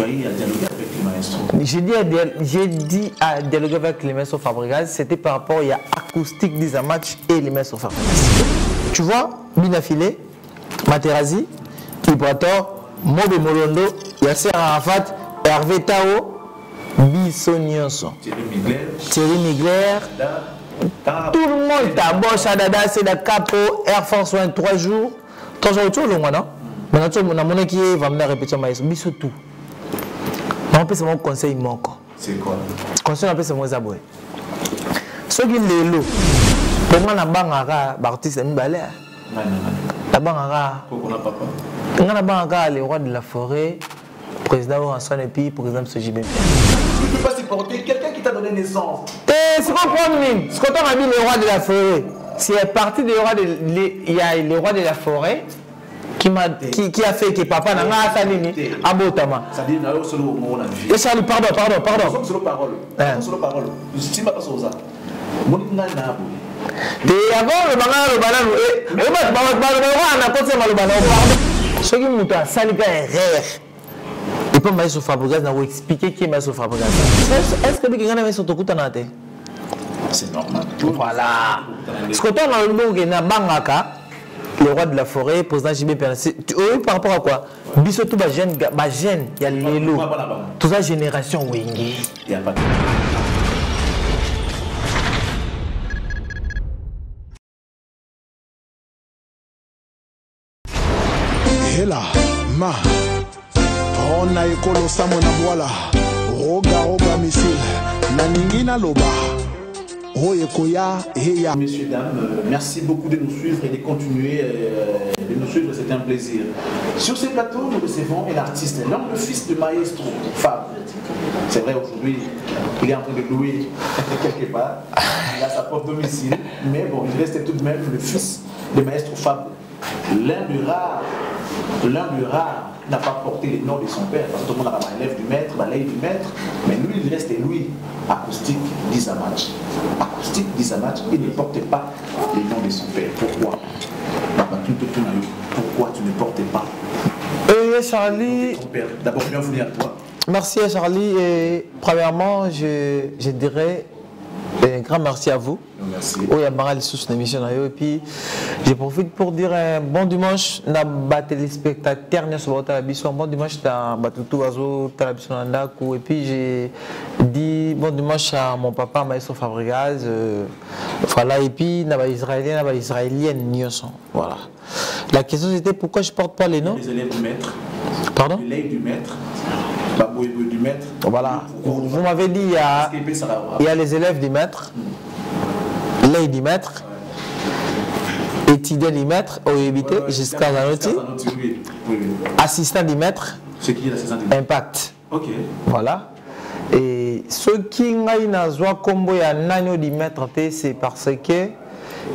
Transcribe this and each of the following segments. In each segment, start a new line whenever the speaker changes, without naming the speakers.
Tu as eu à dialoguer avec les maestros.
J'ai dit à dialoguer avec les maestros Fabregas, c'était par rapport à l'acoustique des matchs et les maestros Fabregas. Tu vois, Binafile, Materazzi, Ibrator, Mobe Molondo, Yasser Arafat, Hervé Tao, Bisso Nyonso, Thierry Migler, tout le monde t'a bon, Chadada, c'est la capo, Air Force One 3 jours. 3 jours autour, non? Maintenant, on a mon équipe va venir répéter maïs. Bisso tout. On peut se mon conseil manque.
C'est quoi?
Conseil on peut se mon zaboué. Ceux qui les louent, pour moi, la bangara, l'artiste est balé. La bangara.
Pourquoi papa?
La bangara, les rois de la forêt, président Oranson et puis président Sojibe.
Tu ne peux pas supporter quelqu'un qui t'a donné naissance.
C'est quoi le problème? Ce qu'on a mis les rois de la forêt, c'est parti des rois de il y a les rois de la forêt qui a fait que papa n'a pas salini à Botama.
Ça dit n'a solo au monde vie.
Et Charles, pardon.
Solo parole. Solo parole. Si ma pas ça. Mon n'a na bo.
Et avant le banane le ce qui nous a salika est rare. Et pas Maïso Fabregas n'a pas expliqué qui est Maïso Fabregas. Est-ce que quelqu'un a mis sur ton coup de tête?
C'est normal.
Voilà. Ce que tu as dans le Bangaka, le roi de la forêt, président JB Pernassé, par rapport à quoi? Biso tout jeune, il y a les lots. Toute la génération Wengi.
Il n'y a pas de...
Hela, ma, on a écolo samona voilà, roga missile, naningina loba.
Messieurs, dames, merci beaucoup de nous suivre et de continuer de nous suivre, c'est un plaisir. Sur ces plateaux, nous recevons un artiste, l'homme, le fils de Maestro Fab. C'est vrai, aujourd'hui, il est en train de louer quelque part, il a sa propre domicile, mais bon, il reste tout de même le fils de Maestro Fab. L'un des rares n'a pas porté le nom de son père, parce que tout le monde a l'élève du maître, l'élève du maître, mais lui, il reste lui, acoustique d'Izamatch. Acoustique d'Izamatch, il ne porte pas le nom de son père. Pourquoi? Pourquoi tu ne portes pas
Charlie.
Ton père. D'abord, bienvenue à toi.
Merci à Charlie. Et premièrement, je dirais un grand merci à vous.
Merci.
Il y a Maral sous l'émission. Et puis, je profite pour dire un bon dimanche à les téléspectateurs. Un bon dimanche à et puis, j'ai dit bon dimanche à mon papa, Maestro Fabregas. Voilà, et puis, les Israéliennes. Voilà. La question c'était pourquoi je ne porte pas les noms?
Les élèves du maître.
Pardon?
L'élève du maître. Du maître.
Voilà. Vous m'avez dit il y a les élèves du maître, l'œil du maître, étudiant du maître, jusqu'à Zanotti, assistant du maître, impact.
Ok.
Voilà. Et ceux qui ont un combo et un agneau du maître, c'est parce que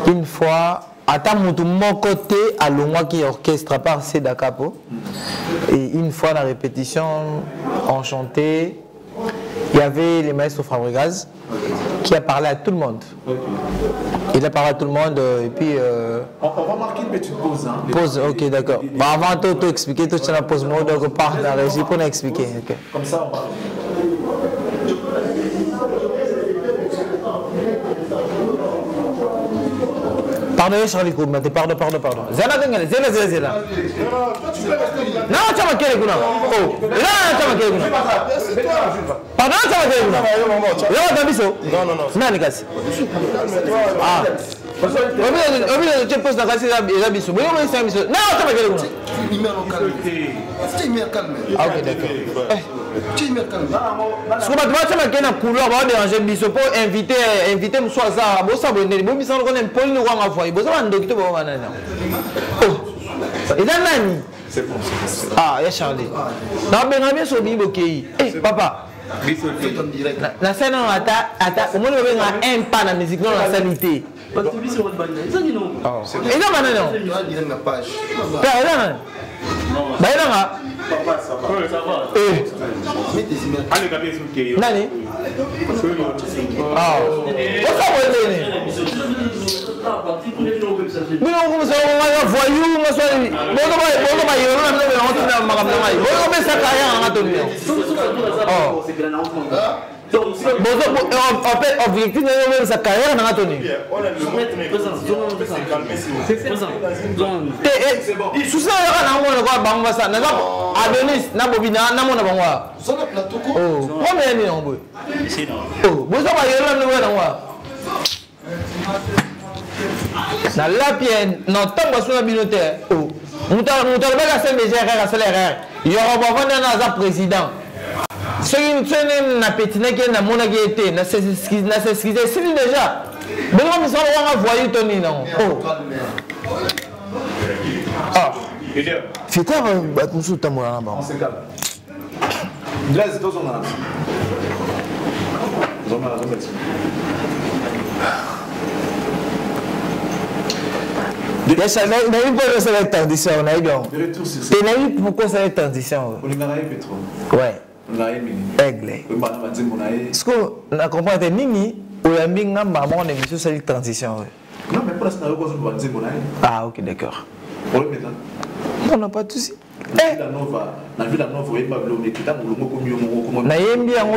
une fois, à mon côté, à l'omoi qui orchestre par Seda Capo, et une fois la répétition, on chantait, il y avait les maestros Fabregas qui a parlé à tout le monde. Il a parlé à tout le monde et puis...
On va marquer une petite pause. Hein,
pause, ok, d'accord. Avant de t'expliquer, tu as la pause mode, donc part dans la régie pour expliquer. Okay.
Comme ça, on va...
Pardon, Charlie Koumate, pardon. Zéla. Non, tu vas quel goût? Oh, là, tu vas quel goût? Pardon, tu vas quel goût? Là, tu as mis ça? Non. Non, les gars. Ah. Tu poses la casse, il a mis ça. Non, tu vas quel goût? Ah, ok, d'accord. Ce que tu as couloir, on va déranger Bisso pour inviter M. Soaza. Bon, ça va venir. Bon, ça va venir. Paul nous va envoyer. Bon, ça va venir. Et là, Nani.
C'est bon.
Ah, il y a Charlie. Non, mais on a bien sauvé Bokéi. Eh, papa. La scène, au moins, on a un pas dans la musique, non, la sanité. Et non,
Papa, ça va. Allez, regardez ce qui
Nani? Ah. objectif de sa carrière n'a pas tenu. Sous ça, Adonis, Nabobina, Namona Bangwa. Oh, combien de temps? Oh, vous avez na lapien non tango sur la binote oh muta ba ka CMG ka salaire yo ba vanda na za président ce qui tient na petina qui na mona qui était na c'est déjà bon comme ça on va voir Tony non oh ah fita ba musu tamura ba
on se calme Blaise tous on a
Yes, on a eu pourquoi ça va être transition, on a eu bien. On a eu pourquoi ça va être transition. Ouais. Aigle. Est-ce qu'on a compris que Nini, ou la minga maman on émission c'est une transition.
Non, mais pour l'instant, on a
ah, ok, d'accord. On n'a pas de souci.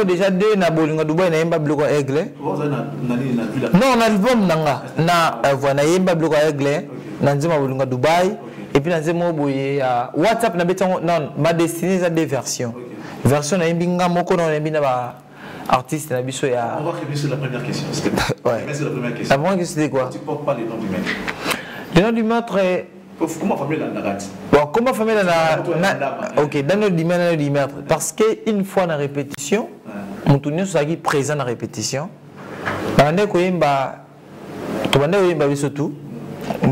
Déjà deux na bolinga Dubai na yemba bloko aigle. Non, on a l'album nanga na voilà yemba bloko aigle na nzima bolinga Dubai et puis na nzima boye WhatsApp na betango non ma destinée ça des versions. Version na yembinga moko na yembina ba artiste na biso ya.
On va revenir sur la première question.
Ouais.
C'est la première question.
La première question c'était quoi?
Tu portes pas les noms du maître.
Le nom du maître est
comment famille la narrate?
Bon, comment famille la ok, dans le dimanche, parce qu'une fois dans la répétition, mon tournoi soit présent dans la répétition. Moi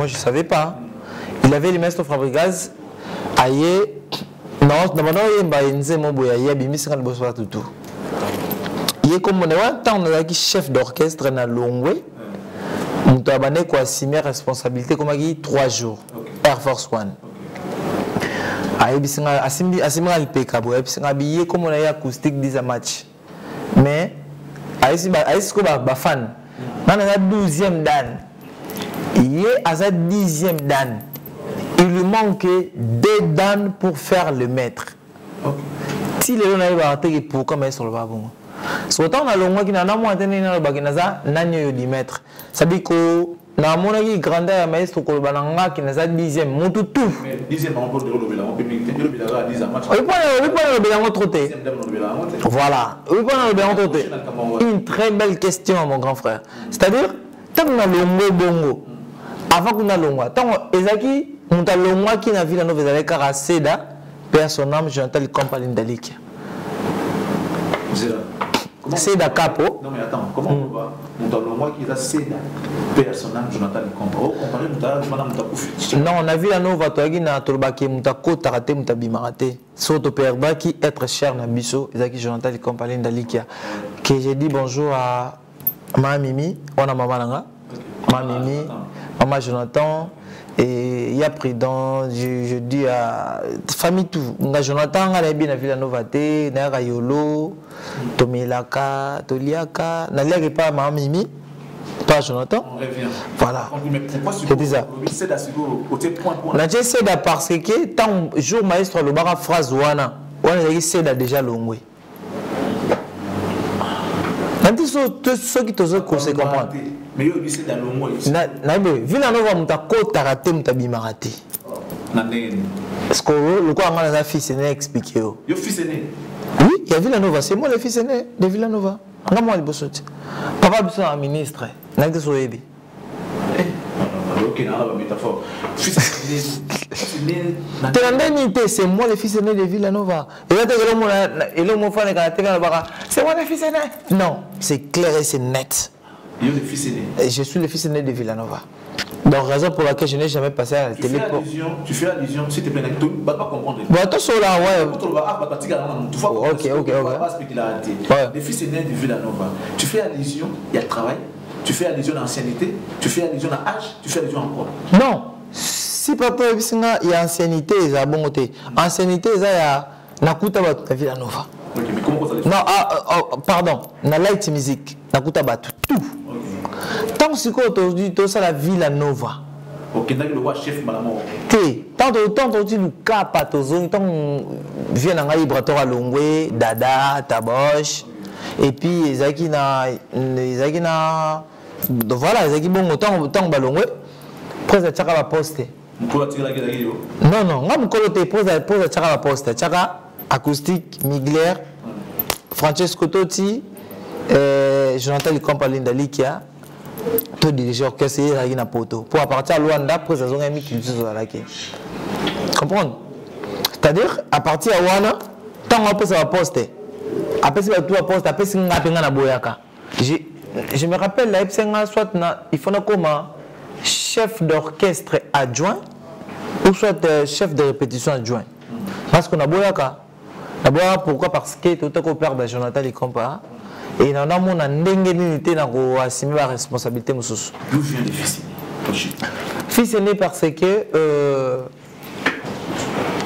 je ne savais pas. Il avait les maîtres Fabregas. Aïe, non, il est comme on a chef d'orchestre dans Longwe. On a assumé responsabilité comme 3 jours. Air Force One. Assumé le pécabo. Habillé comme on a eu acoustique dans match. Mais, Aïsiko est fan. Il a 12e dan. Il est à sa 10e dan. Il lui manque 2 dan pour faire le maître. Si les gens arrivent à rentrer pour comment sur le babon. Autant on a le mois qui n'a pas entendu dans le baginaza, n'anyo di maître. Ça dit que na mona qui grandeur maestro ko bananga qui n'a pas 10e mon tout.
10e on peut le bilan, on peut le bilan à 10 match.
Oui, pas le bilan troté. Voilà. Oui, pas le bilan troté. Une très belle question mon grand frère. C'est-à-dire tant qu'on a le bongo avant qu'on a le mois, tant Ezaki on a le mois qui n'a vu la nouvelle avec Seda, personnage Jonathan Compagnie d'Alik. Seda Capo.
Non mais attends, comment on va monter le mois qui a Seda personnage Jonathan Compagnie comparé à madame Mutakufi.
Non, on a vu la nouvelle toagi na tolbaki Mutako Tarate Mutabimarate. Soto perba qui être cher na biso, Ezaki Jonathan Compagnie d'Alikia. Que j'ai dit bonjour à ma Mimi, on a maman nanga. Ma Mimi, maman Jonathan. Et il y a pris dans, je dis à famille tout. Jonathan, on a bien vu la nouveauté, Nara Yolo, Tomilaka, Toliaka, Nalia pas ma Mimi, pas Jonathan.
On revient.
Voilà.
C'est ça.
C'est ça parce que tant jour maestro le bara phrase wana, on a dit c'est déjà longwe. Ceux qui te se comprendre.
Mais il y a dans le mois.
Villanova Mutako Tarate Mutabimarate. Est-ce que le quoi on a fils aîné expliqué?
Le fils aîné.
Oui, il y a Villanova, c'est moi le fils aîné de Villanova. On moi le bossoti. Papa besoin un ministre. N'a que soyebi.
Ok, on a la métaphore. Fils aîné.
C'est moi le fils aîné de Villanova. Et l'homme fan c'est moi le fils aîné. Non, c'est clair et c'est net. Je suis le fils aîné de Villanova. Donc, raison pour laquelle je n'ai jamais passé à la télé.
Tu fais allusion, s'il te plaît, tu ne vas pas comprendre.
Bon, attention là, ouais. Ok.
Le fils aîné de Villanova. Tu fais allusion, il y a le travail. Tu fais allusion à l'ancienneté. Tu fais allusion à l'âge. Tu fais allusion à quoi? Non. Si papa il y a ancienneté, il y a bon côté. Ancienneté, il y a Nakuta Villanova. Ok, mais comment ça?
Non, pardon. Na light music. Nakuta tout. Tant que tu as la Villa Nova.
Ok, donc le roi chef Malamo.
Tant que tu as cap à Tozon, tant que vient dans Ibratora Longwe, Dada, Taboche, et puis Ezaki na. Voilà, Ezaki bon autant que Balongwe, presque Tchaka va poster. Non, non, on te pose Tchaka va poster. Tchaka, acoustique, Migler, Francesco Totti, Jonathan Likompa Likia. Tout dirigé orchestre et la poto. Pour partir à Luanda, pour ça, on a mis qu'il se soit là. Comprendre? C'est-à-dire, à partir de Wana, tant qu'on peut se poster. Après, si tu vas poster, après, si on a payé na boyaka. Je me rappelle, la FCNA, soit il faut comme chef d'orchestre adjoint ou soit chef de répétition adjoint. Parce qu'on a boyaka. D'abord, pourquoi? Parce que tout à coup, père de Jonathan Likompa. Et nous avons une responsabilité.
D'où vient le fils aîné?
Fils aîné parce que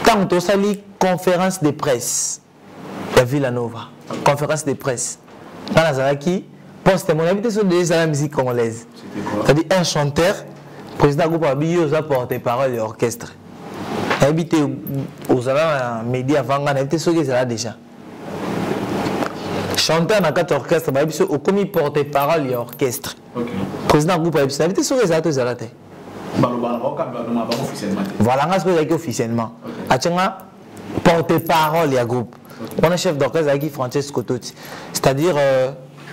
quand on a une conférence de presse, la Villanova, conférence de presse, dans la Zaraki, poste mon habité sur la musique congolaise. C'est-à-dire un chanteur, président du groupe Abiyos a porté parole de l'orchestre. Habité aux médias avant, habité sur les là déjà. Chanteur dans quatre orchestres, au commis porte-parole et orchestre. Président du groupe Abiyos a habité sur les là déjà. Voilà, on a officiellement. Porte-parole et groupe. On a chef d'orchestre qui Francesco Totti. C'est-à-dire,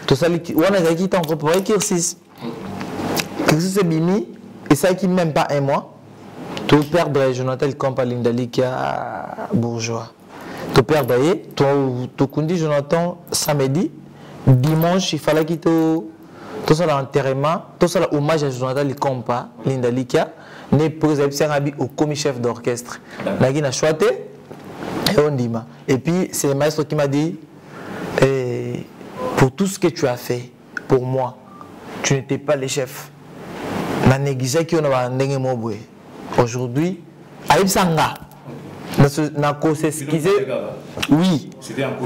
tout ça, on a qui t'en propose exercice. Exercice c'est bimi, et ça qui même pas un mois. Tout perdre Jonathan Likompa Likia bourgeois. Tout perdre, tout conduit Jonathan samedi, dimanche, il fallait qu'il tout ça l'enterrement, tout ça l'hommage à Jonathan Likompa Likia, né président au commis chef d'orchestre. Là, il a choisi et on dit. Et puis, c'est le maître qui m'a dit, pour tout ce que tu as fait, pour moi, tu n'étais pas le chef. Aujourd'hui, Aïb Sanga, n'a qu'à s'excuser. Oui,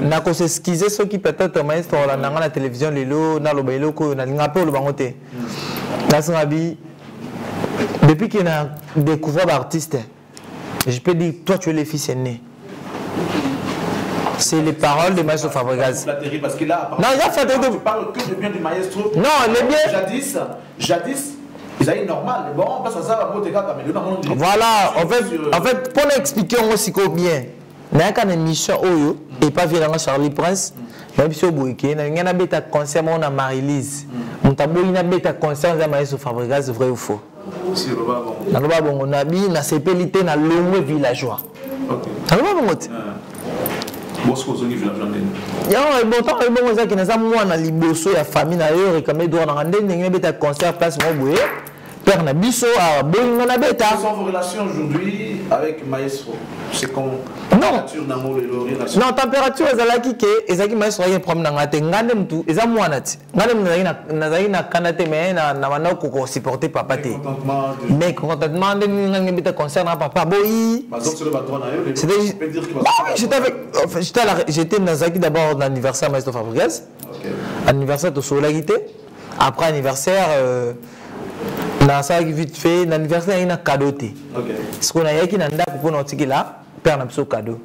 n'a qu'à s'excuser ceux qui peut-être maître dans la télévision, les lots, dans le bailo, dans le bangoté. Depuis qu'il a découvert l'artiste, je peux dire, toi tu es le fils aîné. C'est les paroles de Maestro Fabregas.
Parce que là,
non, il a fait
tu parles que du bien du maestro.
Non, les biens.
Jadis, ils avaient normal. Bon, on passe à ça,
voilà, en fait, pour l'expliquer aussi bien, il y a une émission Oyo, et pas vient Charlie Prince, même si on a un concert à Marie-Lise. On a un concert à Maestro Fabregas, vrai ou faux? On a mis une sépélité dans l'homme villageois.
Sans vos relations aujourd'hui avec Maestro, c'est comme température d'amour et relation.
Non, température ezalaki ke ezaki Maestro ya problème na ngate ngande mtu eza mwana ti ngande nazaki na kanate mais na wana ko supporter papa te mais contentement de ngane beta concert na papa boyi j'étais nazaki d'abord l'anniversaire Maestro Fabregas. Anniversaire de Solagité. Après anniversaire ça vite fait l'anniversaire il y a un cadeau ce qu'on a yaki nanda pour notre là père n'a pas cadeau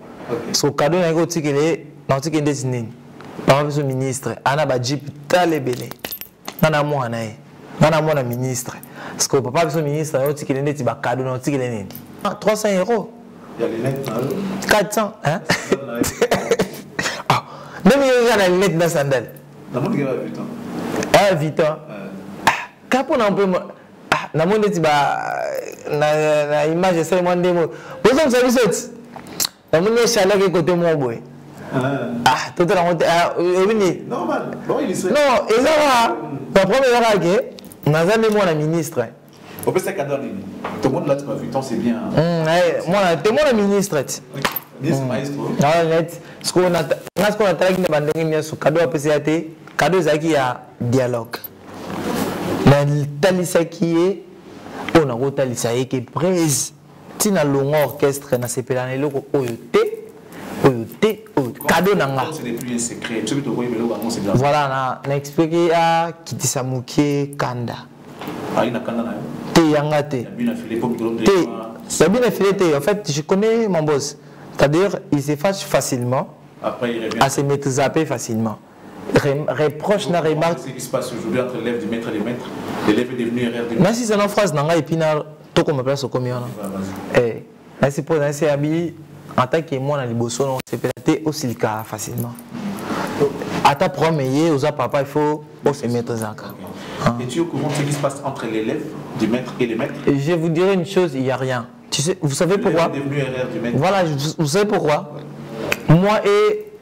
ce cadeau n'a pas tiré notre qui destiné par le ministre ana ba jeep talebele nana moi na ministre parce que papa le ministre notre qui n'est pas cadeau notre qui est 300 €.
Il y a les lettres
400 hein même il y a la lettre dans sandal
dans mon gars 8 ans
8 ans quand on a un peu na monde ti ba na image c'est moi ndemo besoin de service na monde chala ke côté moi boy tout la honte oui
normal bon il est
non et ça va première fois que na zande moi la ministre
au peut ça cadeau tout le monde là tu m'as vu tant c'est bien
moi t'es moi la ministre
ministre maestro
net ce qu'on a travaillé na bandenge ni so cadeau PCAT cadeau zaki ya dialogue la talisa qui est on a rotalisa et qui prise tina long orchestre na sepelana loko oyote cadeau nanga
c'est plus un secret tu peux te voir mais là c'est bien
voilà na expliquer à Kitisa Mukie Kanda En fait, je connais mon boss. C'est-à-dire, il s'efface facilement.
Après, il revient.
À se mettre zappé facilement. Reproche n'a remarque.
Ce qui se passe aujourd'hui entre l'élève du maître et les maîtres. L'élève est devenu erreur du maître.
Même si c'est une phrase, et puis tout comme place au combien. C'est pour c'est habillé en tant que moi, c'est peut-être aussi le cas facilement. À ta première, aux papa, il faut se mettre zappé.
Et tu es au courant de ce qui se passe entre l'élève du maître et les maîtres?
Je vous dirai une chose, il n'y a rien. Tu sais, vous savez pourquoi? Voilà, vous savez pourquoi? Moi et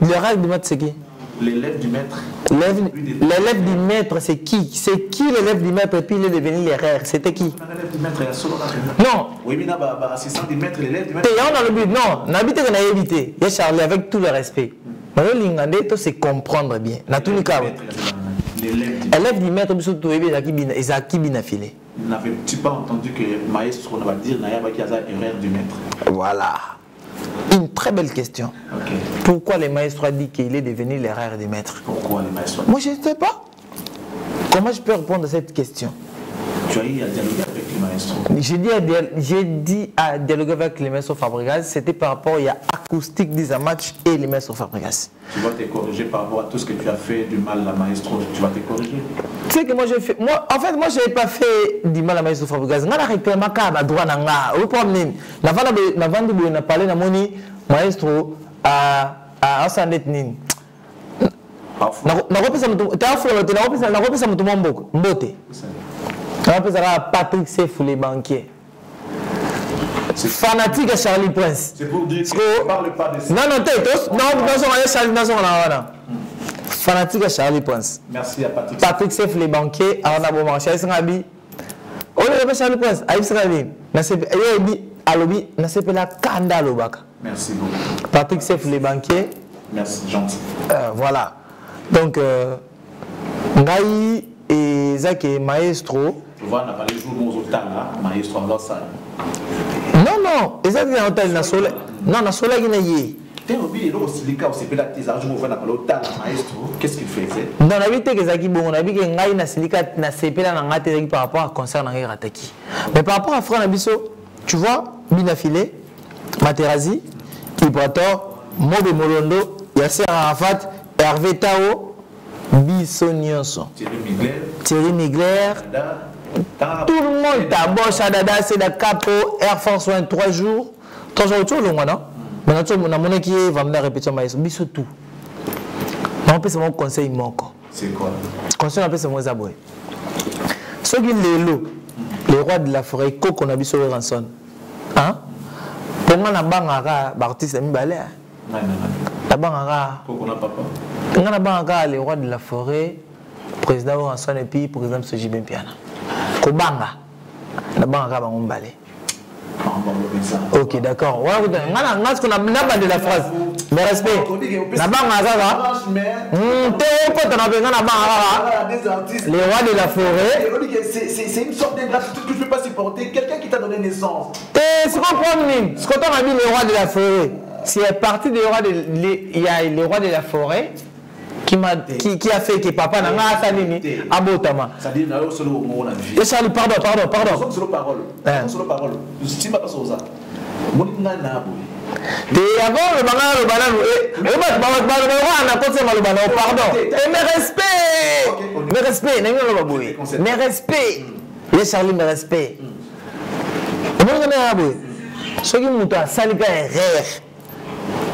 l'erreur du maître, c'est qui?
L'élève du maître.
L'élève du maître, c'est qui? C'est qui l'élève du maître et puis il est devenu l'erreur? C'était qui?
L'élève du maître, il y a solo.
Non.
Oui, mais l'assistant du maître, l'élève du maître.
Et on a le but, non. N'habitez qu'on a évité. Il y a Charlie avec tout le respect. Mais le lingandé, c'est comprendre bien. Dans tous les cas. L'élève du maître, ils ont qui bien affilé.
N'avais-tu pas entendu que maestro va dire qu'il y a erreur du maître?
Voilà. Une très belle question.
Okay.
Pourquoi les maestros ont dit qu'il est devenu l'erreur du maître?
Pourquoi les maestros?
Moi, je ne sais pas. Comment je peux répondre à cette question?
Tu as eu à dialoguer avec les maestros?
J'ai dit à dialoguer avec les maestros Fabregas, c'était par rapport à l'acoustique des matchs et les maestros Fabregas.
Tu vas te corriger par rapport à tout ce que tu as fait du mal à maestro. Tu vas te corriger?
Tu sais que moi j'ai fait. En fait, moi je n'ai pas fait du mal à maestro Fabregas. Je n'ai pas réclamé à droit. Je n'ai pas parlé de mon maestro à Sandet Nin. Patrick Seff, les banquiers. Fanatique à Charlie Prince.
C'est pour dire que tu ne parles pas de ça.
Non, fanatique à Charlie Prince.
Merci à Patrick.
Patrick Seff, les banquiers, à Arnaud Marché, à Sangabi. On est Charlie Prince, à Israël. Alobi, n'a pas la Kanda Lobaka.
Merci beaucoup.
Patrick Seff, les banquiers.
Merci, gentil.
Voilà. Donc, Ngaï et Zach et Maestro.
Tu vois, on a parlé jour où on a Maestro en ça.
Non, exactement. Non, na sola qui n'a yé.
Qu'est-ce qu'il faisait?
Non, on a vu que Zaki bon, on a vu que Ngaï na silika na sepela na ngate par rapport à concert na Rataki. Mais par rapport à Frère Nabiso, tu vois, Binafile, Materazzi, Ibrator, Mobe Molondo, Yasser Arafat, Hervé Tao, Bisso Nyonso, Thierry Migler. Tout le monde t'a bon, Chadada, c'est la capo, Air Force One 3 jours. 3 jours autour, le mois, non? Maintenant, on a mon qui va me répéter, mais biso tout. On peut se mon conseil manquant.
C'est quoi?
Conseil, on peut se mon zaboué. Ceux qui les rois de la forêt, qu'on a vu sur le rançon. Hein? Pour moi, la bangara, l'artiste a mis balai. La bangara.
Pourquoi on n'a pas peur?
La bangara, les rois de la forêt, président rançon et puis, par exemple, ce Jibin Piana. Kobanga, la banque a un balai. Ok, d'accord. On a de la phrase. Mais respect. La banque a les rois de la forêt.
C'est une sorte d'ingratitude que je ne peux pas supporter. Quelqu'un qui t'a donné naissance.
Ce qu'on prend, ce qu'on a mis les rois de la forêt, c'est parti des rois il y a les rois de la forêt. Qui a fait que papa n'a pas salini à Botama.
Ça dit là solo mon avis.
Pardon.
Solo parole. Solo parole. Si ma pas ça. Mon na na boy.
Et avant le banano pardon. Mais respect, mais respect. Les Charlie me respect. Mon na boy. Ce qui monte à Salika est rare.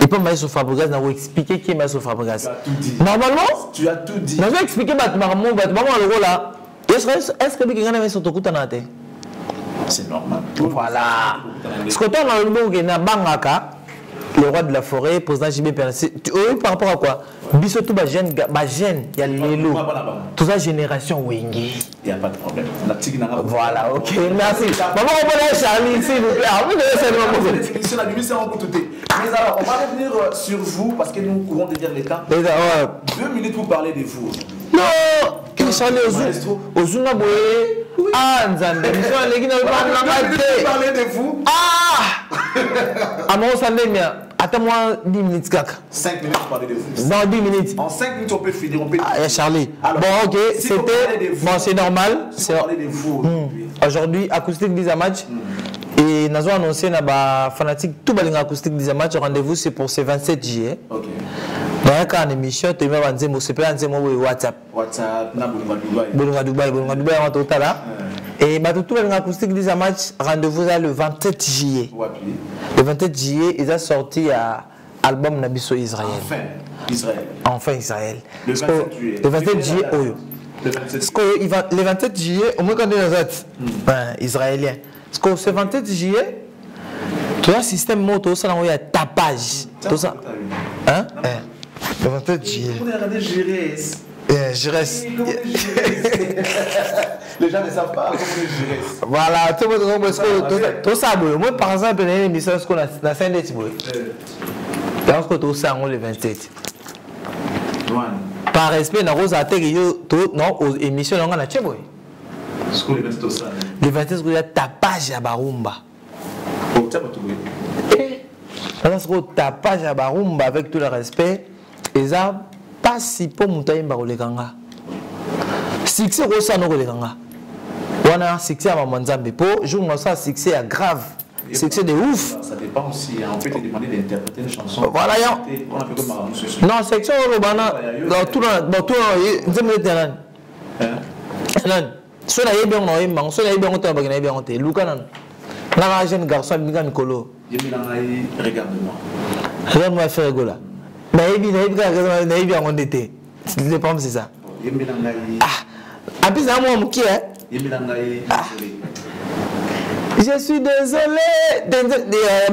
Et pas Maestro Fabregas, n'a pas expliqué qui est Maestro Fabregas. Normalement,
tu as tout dit.
Je vais expliquer maman le rôle là. Est-ce que quelqu'un a mis sur ton coup de tête?
C'est normal.
Voilà. Ce que tu as dans le na Bangaka, le roi de la forêt, président JB Percy. Par rapport à quoi? Bissotou jeune, il y a les lots. Toute la génération Wengi.
Il n'y a pas de problème.
Voilà, ok, merci. Maman, on va aller Charlie, s'il vous plaît.
Mais alors, on va revenir sur vous parce que nous courons de dire les temps. 2 minutes pour parler de vous.
Non, il Charlie Ozuna Boé. Ah, Nzambe. Parler
de vous.
Ah! À mon Sandemia. Attends-moi 10 minutes, kaka.
5 minutes pour parler de vous.
Non, 10 minutes.
En 5 minutes, on peut finir. On peut...
Ah, Charlie.
Alors,
bon, ok,
si
c'était. Bon, c'est normal.
Si on parlait de vous
aujourd'hui, acoustique 10 match. Et nous avons annoncé que fanatique tout le acoustique 10 match. Rendez-vous, c'est pour ce 27 juillet.
Ok.
Dans une émission, tu vas dire que WhatsApp.
WhatsApp,
Dubaï, en total. Et tout le acoustique 10 match, rendez-vous le 27 juillet. Le 27 juillet, ils ont sorti l'album Nabiso Israël. Enfin Israël.
Le 27 juillet.
Le 27 juillet, le 27 juillet, au moins quand on est israélien. Parce que ce 27 juillet, tu as un système moto, ça il y a tapage. Tout ça. Hein? Le 27 juillet.
On est regardé
Jérès.
Les gens ne savent pas comment on est Jérès.
Voilà, tout le monde. Tout ça, moi par exemple, il y a une émission qu'on a dans Saint-Denis. Parce que tout ça, on le 27. Par respect, dans Rosa non, aux émissions, on a tchéboy. Le 27, il y a tapage à Barumba. Tapage à Barumba avec tout le respect. Et ça, pas si peu montagne baroleganga. Succès Rosa no leganga. On a succès à Mamanzambe. Pour jour ça succès à grave. Succès de ouf.
Ça dépend aussi. On peut te demander d'interpréter une chanson.
Voilà. Non, section Robana. Dans tout cela est bien, on cela est bien, on t'a bien, on t'a Lucanan. La jeune garçon, Migan Colo.
Regarde-moi.
Regarde-moi, faire rigoler. Mais il est bien, on était. C'est pas c'est ça. Ah, en plus, c'est un mot qui est. Je suis désolé.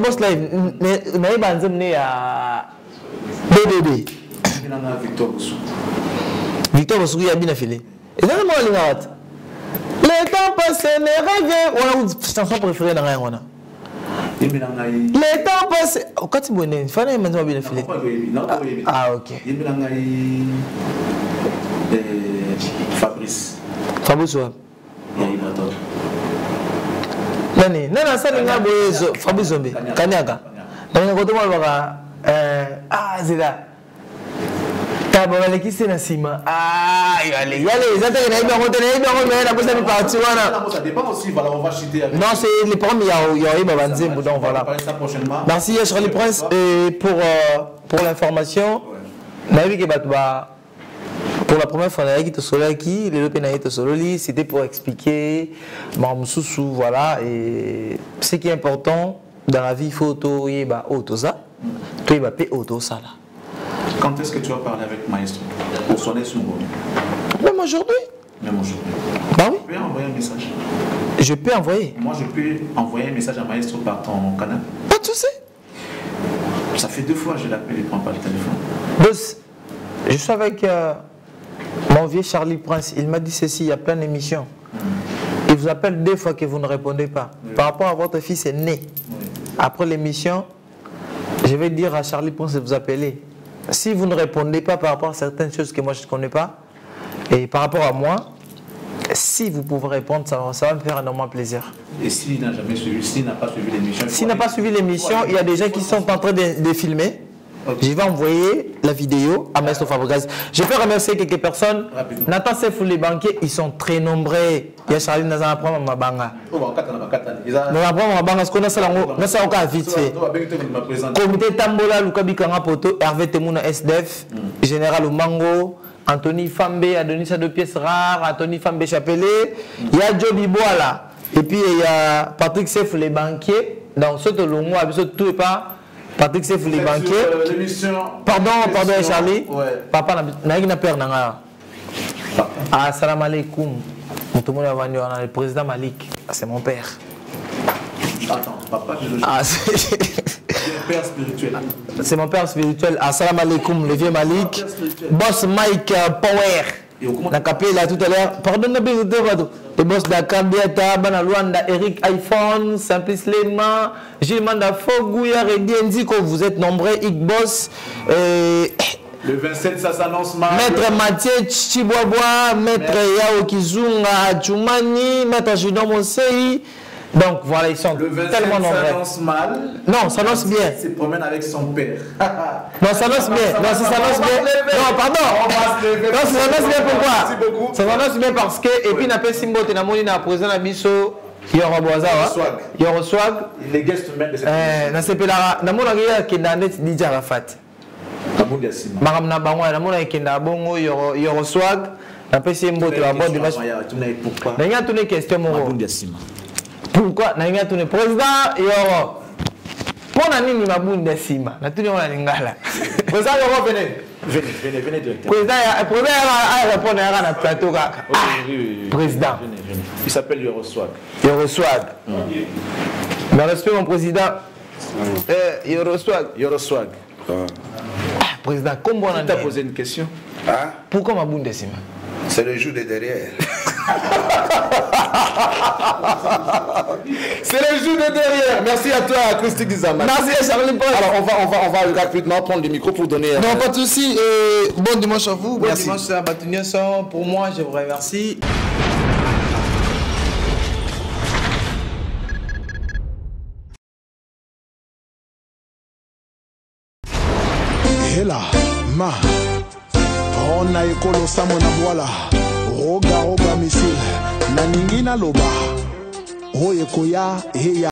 Boss live, mais il est à BBB. Victor Boussou, il a bien affilé. Et là, moi, il a le temps passé, les rêves. On a une chanson préférée dans rien. Le temps passé. Quand tu bonnes, il fallait maintenant bien affilé. Ah, ok.
Fabrice.
Fabrice, ouais. Nani, nana ça n'est pas Fabrice Zombi. Kanyaka. Dans le côté moi, ah, c'est là. Qui c'est Nassima? Ah, allez, ça
dépend aussi, voilà, on va chuter avec.
Non, c'est les premiers, il y a eu donc voilà. Merci, Charlie Prince, et pour l'information, pour la première fois, c'était pour expliquer, voilà, et ce qui est important dans la vie, il faut tout ça, ça là.
Quand est-ce que tu vas parler avec Maestro pour sonner son rôle?
Même aujourd'hui.
Même aujourd'hui.
Bah oui.
Tu peux envoyer un message.
Je peux envoyer.
Moi, je peux envoyer un message à Maestro par ton canal.
Pas de souci.
Ça fait 2 fois que je l'appelle et ne prend pas le téléphone.
Boss, je suis avec mon vieux Charlie Prince. Il m'a dit ceci, il y a plein d'émissions. Il vous appelle 2 fois que vous ne répondez pas. Oui. Par rapport à votre fils est né. Oui. Après l'émission, je vais dire à Charlie Prince de vous appeler. Si vous ne répondez pas par rapport à certaines choses que moi je ne connais pas, et par rapport à moi, si vous pouvez répondre, ça va me faire énormément plaisir.
Et s'il n'a jamais suivi, s'il n'a pas suivi l'émission,
s'il n'a pas suivi l'émission, il y a des gens qui sont en train de filmer. Okay. Je vais envoyer la vidéo à Maestro Fabregas. Je peux remercier quelques personnes. Nathan Sefou, les banquiers, ils sont très nombreux. Il y a Charlie Nazan Apram Mabanga. Parce qu'on a ça vite fait. Comité Tambola, Lukabi Kanga Poto, Hervé Temouna SDF, Général Omango, Anthony Fambe, Adonis à 2 pièces rares, Anthony Fambe Chapelet, il y a Joby Boala, et puis il y a Patrick Sefou, les banquiers. Dans ce longo, tout est pas. Patrick Sefou, les banquiers. Pardon Charlie. Ouais. Papa n'a peur. Assalamu alaikum. Le président Malik. C'est mon père.
Attends, papa,
c'est
mon père spirituel.
C'est mon père spirituel. Assalamu alaikum, le vieux Malik. Boss Mike Power. On a capé là tout à l'heure. Pardon, le boss d'Akambiata, Banaluanda, Eric iPhone, Simplice Lema, Gilles Manda Fogouya, Redienzi, que vous êtes nombreux, Boss.
Le 27, ça s'annonce mal.
Maître Mathieu Chiboboa, Maître Yao Kizunga Chumani, Maître Junior Monsei, Donc voilà, ils sont
Le 27
tellement nombreux.
s'annonce mal.
Non, ça s'annonce bien.
Il se promène avec son père.
Non, ça s'annonce bien. Non, ça s'annonce bien. Non, pardon.
On va se lever.
Non, ça s'annonce bien pourquoi?
Merci beaucoup.
Ça s'annonce bien parce que, et puis, n'a pas Simbo, tu n'as pas dit, président Abisso, Yoro Boazawa. Yoro Swag.
Les guests même de cette
Na sepela na mona ngia kenda net DJ Arafat.
Mabundi Asima.
Maram na bango na mona kenda bongo Yoro Swag. Na pesi mbote wa bord de match.
Pourquoi?
Na ngia tune question moko.
Mabundi Asima.
Pourquoi na ngia tune président Yoro. Pona nini Mabundi Asima? Na tune ona lingala. Président Yoro venez directement. Président a répondre à la plateau kaka. Président.
Il s'appelle Yoro Swag.
Yoro Swag. Mais respect mon président. Yoro Swag.
Yoro Swag.
Président, comment on a
Tu as posé une question?
Hein?
Pourquoi Mabundi Asima?
C'est le jour de derrière.
C'est le jour de derrière. Merci à toi, Acoustique Dizama.
Merci Charlie Paul.
Alors, on va rapidement prendre le micro pour donner.
Non, pas de souci. Bon dimanche à vous. Bon
Merci.
dimanche à Batunion. Pour moi, je vous remercie.
Hela, ma, ona ekolo samo na bwala, roga roga misil, na ningi na loba, oye koya, heya.